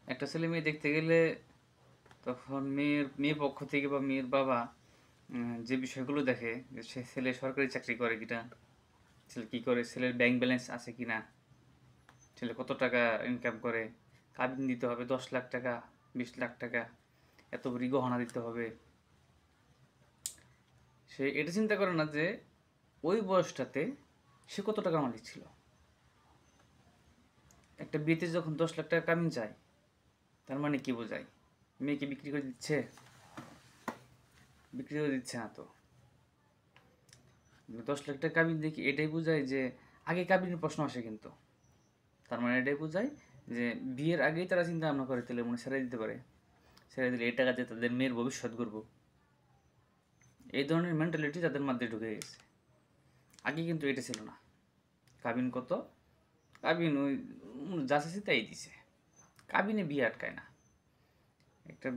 একটা ছেলে মেয়ে দেখতে গেলে তখন মেয়ে পক্ষ থেকে বা মেয়ের বাবা যে বিষয়গুলো দেখে যে সে ছেলে সরকারি চাকরি করে কিনা, ছেলে কী করে, ছেলের ব্যাংক ব্যালেন্স আছে কিনা, ছেলে কত টাকা ইনকাম করে, কাবিন দিতে হবে 10 লাখ টাকা, 20 লাখ টাকা, এত বড়ি গহনা দিতে হবে। সে এটা চিন্তা করে না যে ওই বয়সটাতে সে কত টাকার মালিক ছিল। একটা বিয়েতে যখন 10 লাখ টাকা কাবিন চায়, তার মানে কি বোঝায়? মেয়েকে বিক্রি করে দিচ্ছে? বিক্রি করে দিচ্ছে না তো। 10 লাখ টাকা কাবিন দেখি এটাই বোঝায় যে আগে কাবিনের প্রশ্ন আসে কিন্তু। তার মানে এটাই বোঝায় যে বিয়ের আগেই তারা চিন্তা ভাবনা করে তাহলে মনে ছেড়ে দিতে পারে, ছেড়ে দিলে এই টাকা দিয়ে তাদের মেয়ের ভবিষ্যৎ গড়ব, এই ধরনের মেন্টালিটি তাদের মধ্যে ঢুকে গেছে। আগে কিন্তু এটা ছিল না। কাবিন কত, কাবিন ওই যা চাইছে তাই দিছে, কাবিনে বিয়ে আটকায় না। একটা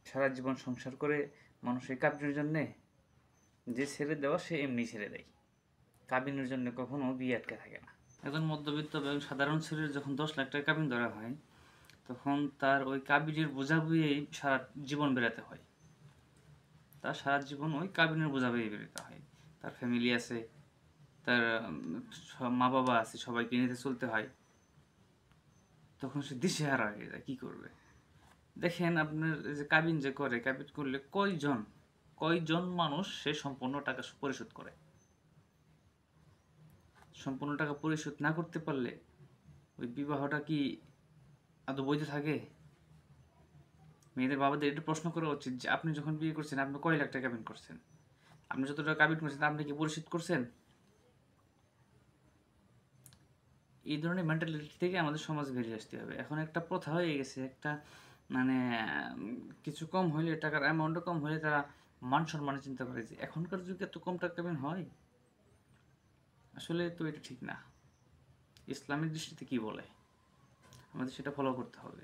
সারা জীবন সংসার করে মানুষ এই কাবিনের জন্যে যে ছেড়ে দেওয়া সে এমনি ছেড়ে দেয়, কাবিনের জন্য কখনো বিয়ে আটকে থাকে না। একজন মধ্যবিত্ত এবং সাধারণ ছেলের যখন 10 লাখ টাকা কাবিন ধরা হয়, তখন তার ওই কাবিনের বোঝা বইয়েই সারা জীবন বেড়াতে হয়। তার সারা জীবন ওই কাবিনের বোঝা বইয়ে বেরোতে হয়। তার ফ্যামিলি আছে, তার মা বাবা আছে, সবাইকে নিতে চলতে হয়। তখন সে দিশেহারা হয়ে যায়, কী করবে? দেখেন আপনার যে কাবিন যে করে, কাবিন করলে কয়জন মানুষ সে সম্পূর্ণ টাকা পরিশোধ করে? সম্পূর্ণ টাকা পরিশোধ না করতে পারলে ওই বিবাহটা কি আদৌ বৈধ থাকে? মেয়েদের বাবাদের এটা প্রশ্ন করা উচিত যে আপনি যখন বিয়ে করছেন আপনি কয় লাখ টাকা কাবিন করছেন? আপনি যত টাকা কাবিন করছেন আপনি কি পরিশোধ করছেন? এই ধরনের মেন্টালিটি থেকে আমাদের সমাজ বেরিয়ে আসতে হবে। এখন একটা প্রথা হয়ে গেছে, একটা মানে কিছু কম হইলে, টাকার অ্যামাউন্টও কম হলে তারা মান সম্মানের চিন্তা করে যে এখনকার যুগে এত কম টাকা কাবিন হয়। আসলে তো এটা ঠিক না। ইসলামের দৃষ্টিতে কি বলে আমাদের সেটা ফলো করতে হবে।